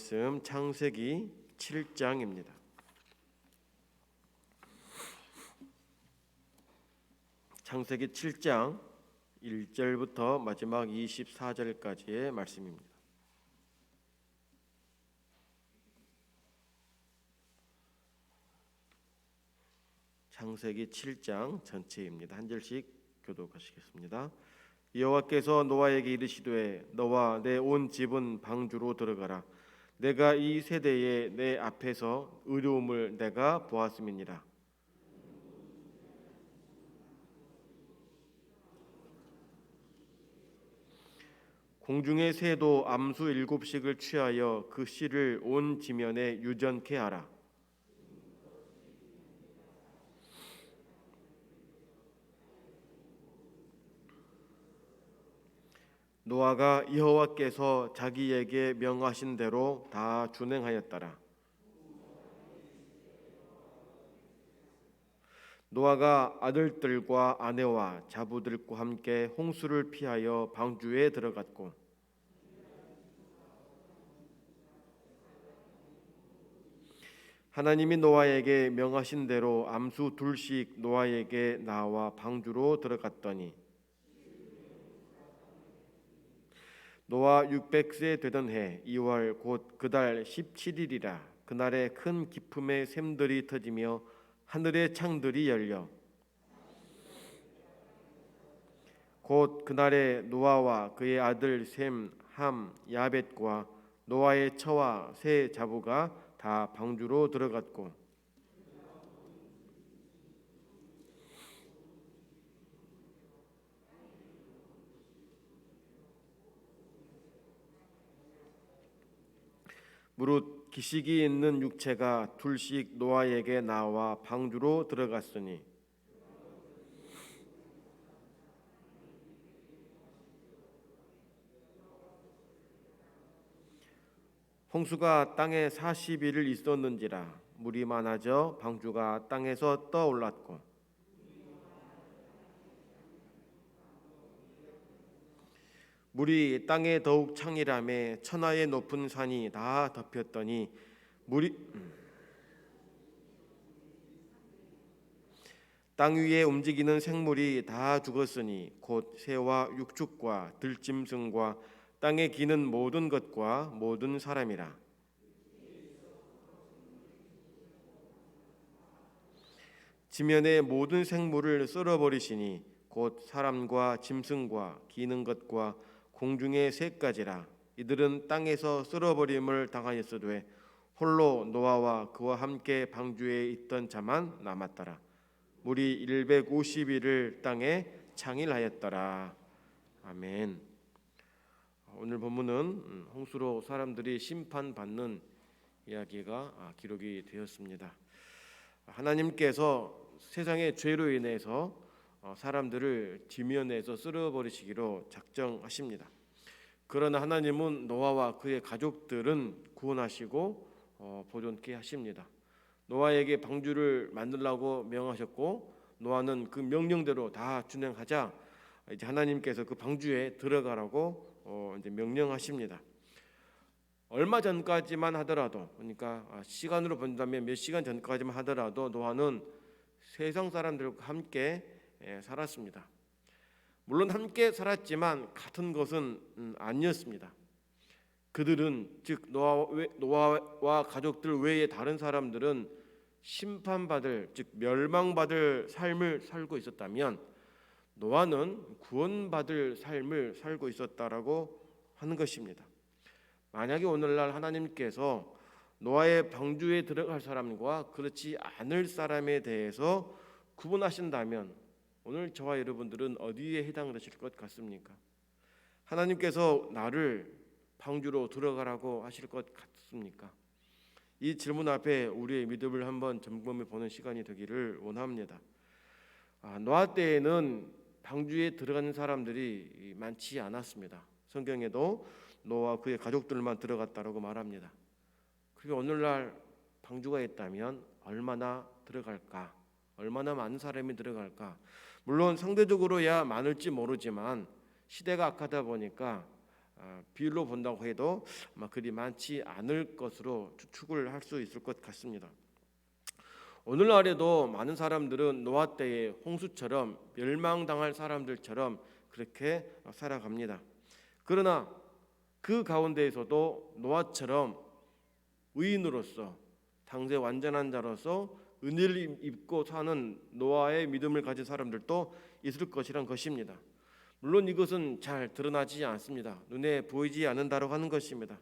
말씀 창세기 7장입니다. 창세기 7장 1절부터 마지막 24절까지의 말씀입니다. 창세기 7장 전체입니다. 한 절씩 교독하시겠습니다. 여호와께서 노아에게 이르시되 너와 내 온 집은 방주로 들어가라. 내가 이 세대에 내 앞에서 의로움을 내가 보았음이니라. 공중의 새도 암수 7씩을 취하여 그 씨를 온 지면에 유전케 하라. 노아가 여호와께서 자기에게 명하신 대로 다 준행하였더라. 노아가 아들들과 아내와 자부들과 함께 홍수를 피하여 방주에 들어갔고 하나님이 노아에게 명하신 대로 암수 2씩 노아에게 나와 방주로 들어갔더니 노아 600세 되던 해 2월 곧 그달 17일이라. 그날에 큰 기품의 샘들이 터지며 하늘의 창들이 열려 곧 그날에 노아와 그의 아들 셈, 함, 야벳과 노아의 처와 새 자부가 다 방주로 들어갔고 무릇 기식이 있는 육체가 2씩 노아에게 나와 방주로 들어갔으니 홍수가 땅에 40일을 있었는지라. 물이 많아져 방주가 땅에서 떠올랐고 물이 땅에 더욱 창이라매 천하의 높은 산이 다 덮였더니 물이 땅 위에 움직이는 생물이 다 죽었으니 곧 새와 육축과 들짐승과 땅에 기는 모든 것과 모든 사람이라. 지면의 모든 생물을 썰어버리시니 곧 사람과 짐승과 기는 것과 공중의 새까지라. 이들은 땅에서 썰어버림을 당하였으되 홀로 노아와 그와 함께 방주에 있던 자만 남았더라. 물이 150일을 땅에 창일하였더라. 아멘. 오늘 본문은 홍수로 사람들이 심판받는 이야기가 기록이 되었습니다. 하나님께서 세상의 죄로 인해서 사람들을 지면에서 쓸어버리시기로 작정하십니다. 그러나 하나님은 노아와 그의 가족들은 구원하시고 보존케 하십니다. 노아에게 방주를 만들라고 명하셨고 노아는 그 명령대로 다 준행하자 이제 하나님께서 그 방주에 들어가라고 이제 명령하십니다. 얼마 전까지만 하더라도, 그러니까 시간으로 본다면 몇 시간 전까지만 하더라도 노아는 세상 사람들과 함께 살았습니다. 물론 함께 살았지만 같은 것은 아니었습니다. 그들은 즉 노아와 가족들 외에 다른 사람들은 심판받을 즉 멸망받을 삶을 살고 있었다면 노아는 구원받을 삶을 살고 있었다라고 하는 것입니다. 만약에 오늘날 하나님께서 노아의 방주에 들어갈 사람과 그렇지 않을 사람에 대해서 구분하신다면 오늘 저와 여러분들은 어디에 해당되실 것 같습니까? 하나님께서 나를 방주로 들어가라고 하실 것 같습니까? 이 질문 앞에 우리의 믿음을 한번 점검해 보는 시간이 되기를 원합니다. 노아 때에는 방주에 들어가는 사람들이 많지 않았습니다. 성경에도 노아와 그의 가족들만 들어갔다라고 말합니다. 그리고 오늘날 방주가 있다면 얼마나 들어갈까? 얼마나 많은 사람이 들어갈까? 물론 상대적으로야 많을지 모르지만 시대가 악하다 보니까 비율로 본다고 해도 아마 그리 많지 않을 것으로 추측을 할 수 있을 것 같습니다. 오늘날에도 많은 사람들은 노아 때의 홍수처럼 멸망당할 사람들처럼 그렇게 살아갑니다. 그러나 그 가운데에서도 노아처럼 의인으로서 당대 완전한 자로서 은혜를 입고 사는 노아의 믿음을 가진 사람들도 있을 것이란 것입니다. 물론 이것은 잘 드러나지 않습니다. 눈에 보이지 않는다고 하는 것입니다.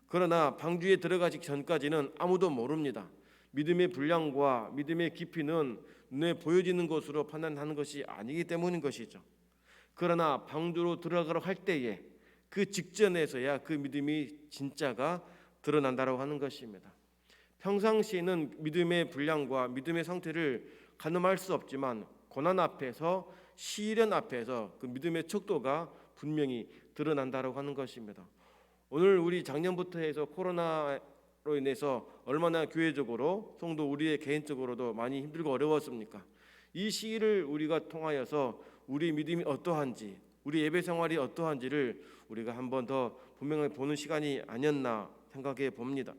그러나 방주에 들어가기 전까지는 아무도 모릅니다. 믿음의 분량과 믿음의 깊이는 눈에 보여지는 것으로 판단하는 것이 아니기 때문인 것이죠. 그러나 방주로 들어가려 할 때에 그 직전에서야 그 믿음이 진짜가 드러난다고 하는 것입니다. 평상시에는 믿음의 분량과 믿음의 상태를 가늠할 수 없지만 고난 앞에서, 시련 앞에서 그 믿음의 척도가 분명히 드러난다고 하는 것입니다. 오늘 우리 작년부터 해서 코로나로 인해서 얼마나 교회적으로 성도 우리의 개인적으로도 많이 힘들고 어려웠습니까? 이 시기를 우리가 통하여서 우리 믿음이 어떠한지, 우리 예배 생활이 어떠한지를 우리가 한 번 더 분명하게 보는 시간이 아니었나 생각해 봅니다.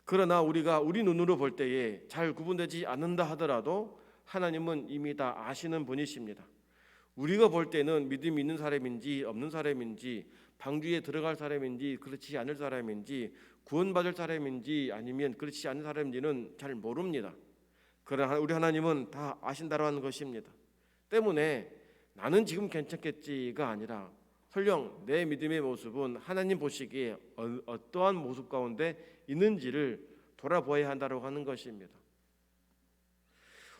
그러나 우리가 우리 눈으로 볼 때에 잘 구분되지 않는다 하더라도 하나님은 이미 다 아시는 분이십니다. 우리가 볼 때는 믿음이 있는 사람인지 없는 사람인지, 방주에 들어갈 사람인지 그렇지 않을 사람인지, 구원받을 사람인지 아니면 그렇지 않은 사람인지는 잘 모릅니다. 그러나 우리 하나님은 다 아신다고 하는 것입니다. 때문에 나는 지금 괜찮겠지가 아니라 설령 내 믿음의 모습은 하나님 보시기에 어떠한 모습 가운데 있는지를 돌아보아야 한다고 하는 것입니다.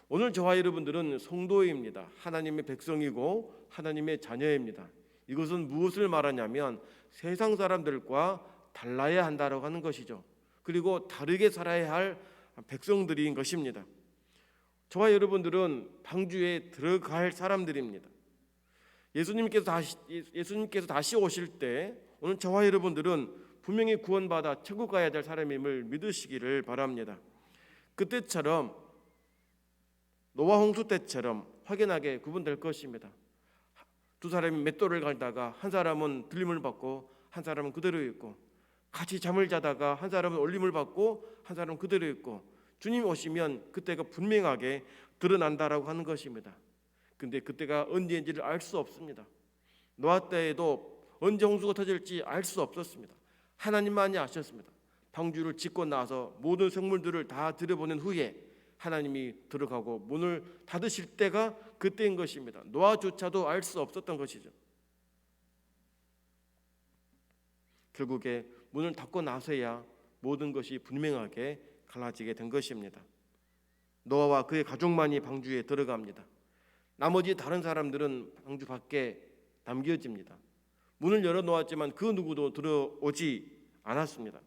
오늘 저와 여러분들은 성도입니다. 하나님의 백성이고 하나님의 자녀입니다. 이것은 무엇을 말하냐면 세상 사람들과 달라야 한다고 하는 것이죠. 그리고 다르게 살아야 할 백성들인 것입니다. 저와 여러분들은 방주에 들어갈 사람들입니다. 예수님께서 다시 오실 때 오늘 저와 여러분들은 분명히 구원받아 천국 가야 될 사람임을 믿으시기를 바랍니다. 그때처럼 노아 홍수 때처럼 확연하게 구분될 것입니다. 두 사람이 맷돌을 갈다가 한 사람은 들림을 받고 한 사람은 그대로 있고, 같이 잠을 자다가 한 사람은 올림을 받고 한 사람은 그대로 있고, 주님 오시면 그때가 분명하게 드러난다라고 하는 것입니다. 근데 그때가 언제인지를 알 수 없습니다. 노아 때에도 언제 홍수가 터질지 알 수 없었습니다. 하나님만이 아셨습니다. 방주를 짓고 나서 모든 생물들을 다 들여보낸 후에 하나님이 들어가고 문을 닫으실 때가 그때인 것입니다. 노아조차도 알 수 없었던 것이죠. 결국에 문을 닫고 나서야 모든 것이 분명하게 갈라지게 된 것입니다. 노아와 그의 가족만이 방주에 들어갑니다. 나머지 다른 사람들은 방주 밖에 남겨집니다. 문을 열어놓았지만 그 누구도 들어오지 않았습니다.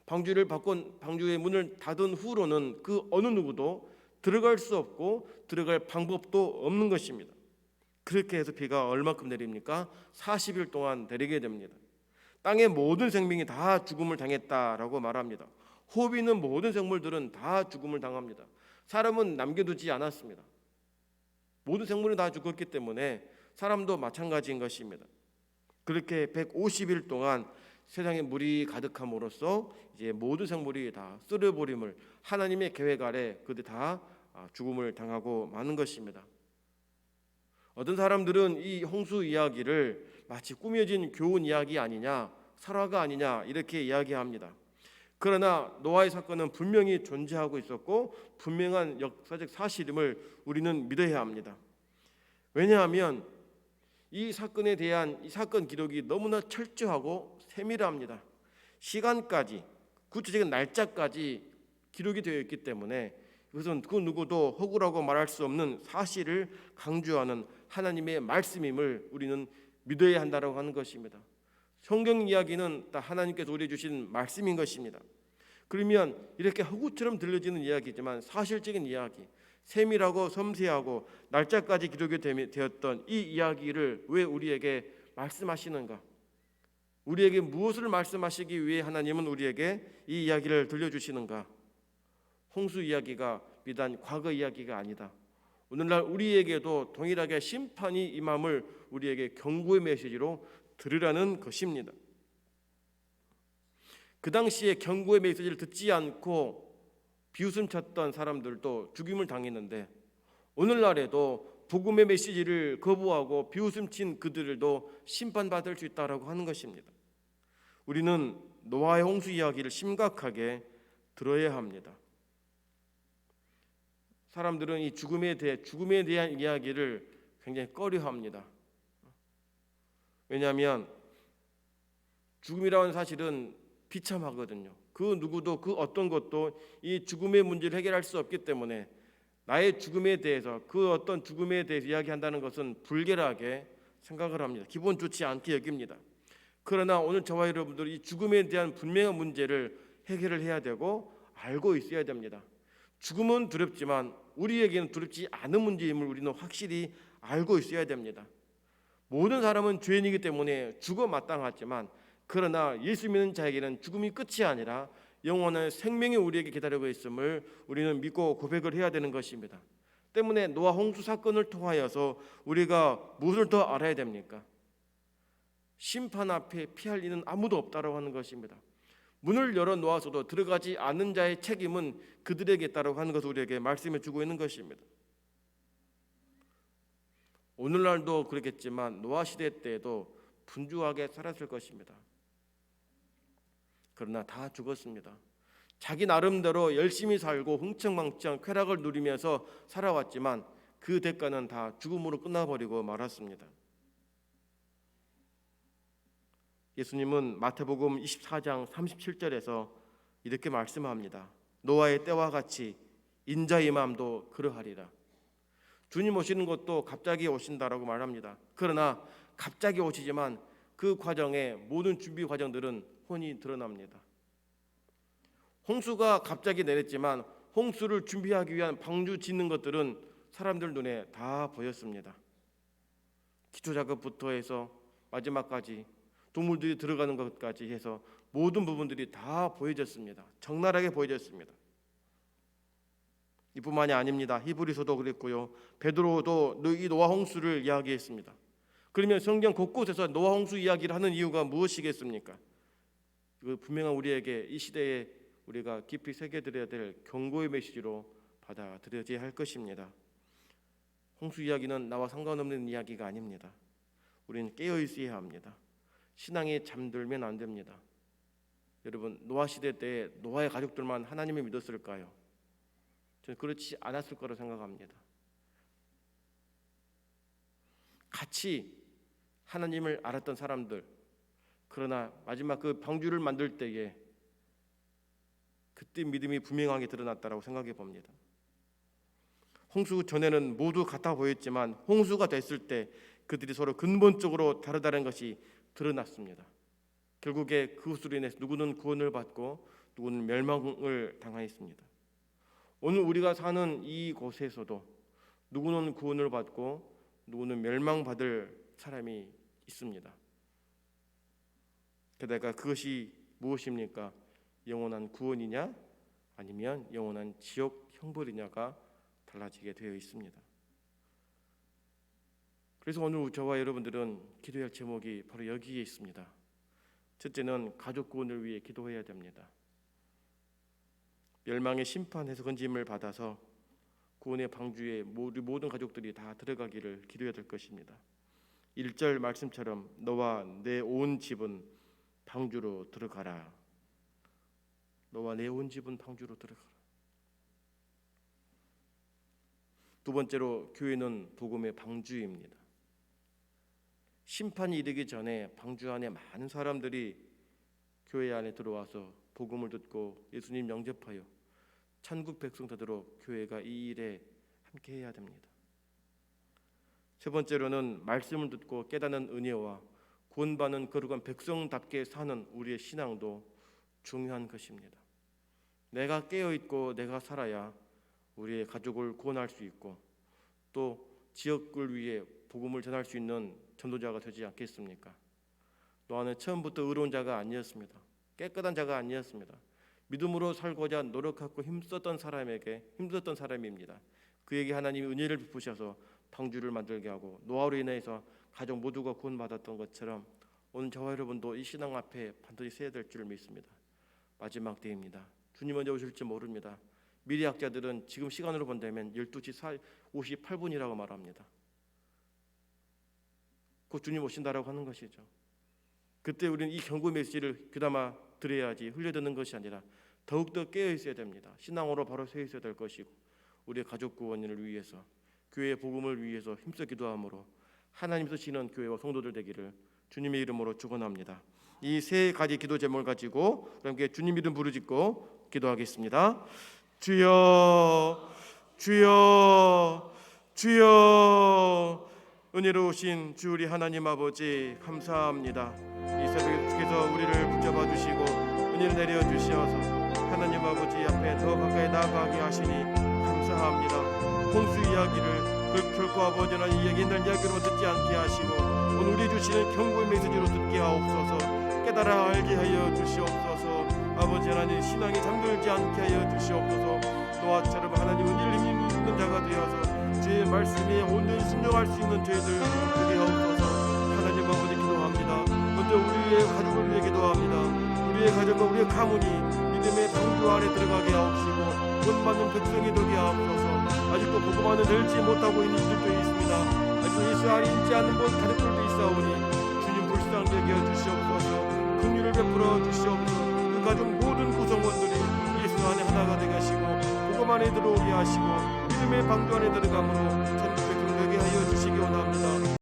방주의 문을 닫은 후로는 그 어느 누구도 들어갈 수 없고 들어갈 방법도 없는 것입니다. 그렇게 해서 비가 얼마큼 내립니까? 40일 동안 내리게 됩니다. 땅의 모든 생명이 다 죽음을 당했다라고 말합니다. 호흡이 있는 모든 생물들은 다 죽음을 당합니다. 사람은 남겨두지 않았습니다. 모든 생물이 다 죽었기 때문에 사람도 마찬가지인 것입니다. 그렇게 150일 동안 세상에 물이 가득함으로써 이제 모든 생물이 다 쓸어버림을 하나님의 계획 아래 그들 다 죽음을 당하고 마는 것입니다. 어떤 사람들은 이 홍수 이야기를 마치 꾸며진 교훈 이야기 아니냐, 설화가 아니냐 이렇게 이야기합니다. 그러나 노아의 사건은 분명히 존재하고 있었고 분명한 역사적 사실임을 우리는 믿어야 합니다. 왜냐하면 이 사건에 대한 이 사건 기록이 너무나 철저하고 세밀합니다. 시간까지, 구체적인 날짜까지 기록이 되어 있기 때문에 이것은 그 누구도 허구라고 말할 수 없는 사실을 강조하는 하나님의 말씀임을 우리는 믿어야 한다고 하는 것입니다. 성경 이야기는 다 하나님께서 우리에게 주신 말씀인 것입니다. 그러면 이렇게 허구처럼 들려지는 이야기지만 사실적인 이야기, 세밀하고 섬세하고 날짜까지 기록이 되었던 이 이야기를 왜 우리에게 말씀하시는가? 우리에게 무엇을 말씀하시기 위해 하나님은 우리에게 이 이야기를 들려주시는가? 홍수 이야기가 비단 과거 이야기가 아니다. 오늘날 우리에게도 동일하게 심판이 임함을 우리에게 경고의 메시지로 들으라는 것입니다. 그 당시에 경고의 메시지를 듣지 않고 비웃음 쳤던 사람들도 죽임을 당했는데 오늘날에도 복음의 메시지를 거부하고 비웃음 친 그들도 심판받을 수 있다라고 하는 것입니다. 우리는 노아의 홍수 이야기를 심각하게 들어야 합니다. 사람들은 이 죽음에 대한 이야기를 굉장히 꺼려합니다. 왜냐하면 죽음이라는 사실은 비참하거든요. 그 누구도 그 어떤 것도 이 죽음의 문제를 해결할 수 없기 때문에 나의 죽음에 대해서 그 어떤 죽음에 대해서 이야기한다는 것은 불결하게 생각을 합니다. 기분 좋지 않게 여깁니다. 그러나 오늘 저와 여러분들이 이 죽음에 대한 분명한 문제를 해결을 해야 되고 알고 있어야 됩니다. 죽음은 두렵지만 우리에게는 두렵지 않은 문제임을 우리는 확실히 알고 있어야 됩니다. 모든 사람은 죄인이기 때문에 죽어 마땅하지만 그러나 예수 믿는 자에게는 죽음이 끝이 아니라 영원한 생명이 우리에게 기다리고 있음을 우리는 믿고 고백을 해야 되는 것입니다. 때문에 노아 홍수 사건을 통하여서 우리가 무엇을 더 알아야 됩니까? 심판 앞에 피할 이는 아무도 없다라고 하는 것입니다. 문을 열어 놓아서도 들어가지 않는 자의 책임은 그들에게 있다라고 하는 것을 우리에게 말씀해 주고 있는 것입니다. 오늘날도 그렇겠지만 노아 시대 때에도 분주하게 살았을 것입니다. 그러나 다 죽었습니다. 자기 나름대로 열심히 살고 흥청망청 쾌락을 누리면서 살아왔지만 그 대가는 다 죽음으로 끝나버리고 말았습니다. 예수님은 마태복음 24장 37절에서 이렇게 말씀합니다. 노아의 때와 같이 인자의 마음도 그러하리라. 주님 오시는 것도 갑자기 오신다라고 말합니다. 그러나 갑자기 오시지만 그 과정에 모든 준비 과정들은 훤히 드러납니다. 홍수가 갑자기 내렸지만 홍수를 준비하기 위한 방주 짓는 것들은 사람들 눈에 다 보였습니다. 기초 작업부터 해서 마지막까지 동물들이 들어가는 것까지 해서 모든 부분들이 다 보여졌습니다. 적나라하게 보여졌습니다. 이뿐만이 아닙니다. 히브리서도 그랬고요. 베드로도 이 노아 홍수를 이야기했습니다. 그러면 성경 곳곳에서 노아 홍수 이야기를 하는 이유가 무엇이겠습니까? 그 분명한 우리에게 이 시대에 우리가 깊이 새겨들어야 될 경고의 메시지로 받아들여져야 할 것입니다. 홍수 이야기는 나와 상관없는 이야기가 아닙니다. 우리는 깨어 있어야 합니다. 신앙이 잠들면 안 됩니다. 여러분, 노아 시대 때 노아의 가족들만 하나님을 믿었을까요? 저는 그렇지 않았을 거라고 생각합니다. 같이 하나님을 알았던 사람들, 그러나 마지막 그 방주를 만들 때에 그때 믿음이 분명하게 드러났다라고 생각해 봅니다. 홍수 전에는 모두 같아 보였지만 홍수가 됐을 때 그들이 서로 근본적으로 다르다는 것이 드러났습니다. 결국에 그것으로 인해서 누구는 구원을 받고 누구는 멸망을 당하였습니다. 오늘 우리가 사는 이곳에서도 누구는 구원을 받고 누구는 멸망받을 사람이 있습니다. 게다가 그것이 무엇입니까? 영원한 구원이냐 아니면 영원한 지옥 형벌이냐가 달라지게 되어 있습니다. 그래서 오늘 저와 여러분들은 기도할 제목이 바로 여기에 있습니다. 첫째는 가족 구원을 위해 기도해야 됩니다. 멸망의 심판에서 건짐을 받아서 구원의 방주에 모든 가족들이 다 들어가기를 기도해야 될 것입니다. 1절 말씀처럼 너와 내 온 집은 방주로 들어가라. 너와 내 온 집은 방주로 들어가라. 두 번째로 교회는 복음의 방주입니다. 심판이 이르기 전에 방주 안에 많은 사람들이 교회 안에 들어와서 복음을 듣고 예수님 영접하여 천국 백성 되도록 교회가 이 일에 함께 해야 됩니다. 세 번째로는 말씀을 듣고 깨닫는 은혜와 구원받는 거룩한 백성답게 사는 우리의 신앙도 중요한 것입니다. 내가 깨어있고 내가 살아야 우리의 가족을 구원할 수 있고 또 지역을 위해 복음을 전할 수 있는 전도자가 되지 않겠습니까? 노아는 처음부터 의로운 자가 아니었습니다. 깨끗한 자가 아니었습니다. 믿음으로 살고자 노력하고 힘썼던 사람입니다. 그에게 하나님이 은혜를 베푸셔서 방주를 만들게 하고 노아로 인해서 가족 모두가 구원받았던 것처럼 오늘 저와 여러분도 이 신앙 앞에 반드시 서야 될 줄 믿습니다. 마지막 때입니다. 주님 언제 오실지 모릅니다. 미래학자들은 지금 시간으로 본다면 12시 58분이라고 말합니다. 곧 주님 오신다라고 하는 것이죠. 그때 우리는 이 경고 메시지를 귀담아 들어야지 흘려듣는 것이 아니라 더욱더 깨어 있어야 됩니다. 신앙으로 바로 서 있어야 될 것이고 우리의 가족 구원을 위해서 교회의 복음을 위해서 힘써 기도함으로 하나님 쓰시는 교회와 성도들 되기를 주님의 이름으로 축원합니다. 이 세 가지 기도 제목을 가지고 함께 주님 이름 부르짖고 기도하겠습니다. 주여 주여 주여 은혜로우신 주 우리 하나님 아버지 감사합니다. 이 새벽에 주께서 우리를 붙잡아 주시고 은혜를 내려 주시어서 하나님 아버지 앞에 더 가까이 나아가게 하시니 감사합니다. 홍수 이야기를 결코 아버지는 이야기 옛날 이야기로 듣지 않게 하시고 오늘 우리 주시는 경고의 메시지로 듣게 하옵소서. 깨달아 알게 하여 주시옵소서. 아버지 하나님 신앙에 잠들지 않게 하여 주시옵소서. 노아처럼 하나님 은혜를 힘입는 자가 되어서 주의 말씀에 온전히 순종할 수 있는 저희들 되게 하옵소서. 하나님 아버지 기도합니다. 먼저 우리의 가족을 위해 기도합니다. 우리의 가족과 우리의 가문이 믿음의 방주 안에 들어가게 하옵시고 본받는 백성이 되게 하옵소서. 아직도 복음만을 들지 못하고 있는 이들도 있습니다. 아직도 예수 안에 있지 않는 본 가족들도 있사오니 주님 불쌍히 여겨 주시옵소서. 긍휼을 베풀어 주시옵소서. 그 가족 모든 구성원들이 예수 안에 하나가 되게 하시고 복음 안에 들어오게 하시고 믿음의 방주 안에 들어감으로 천국 백성 되게 하여 주시기 원합니다.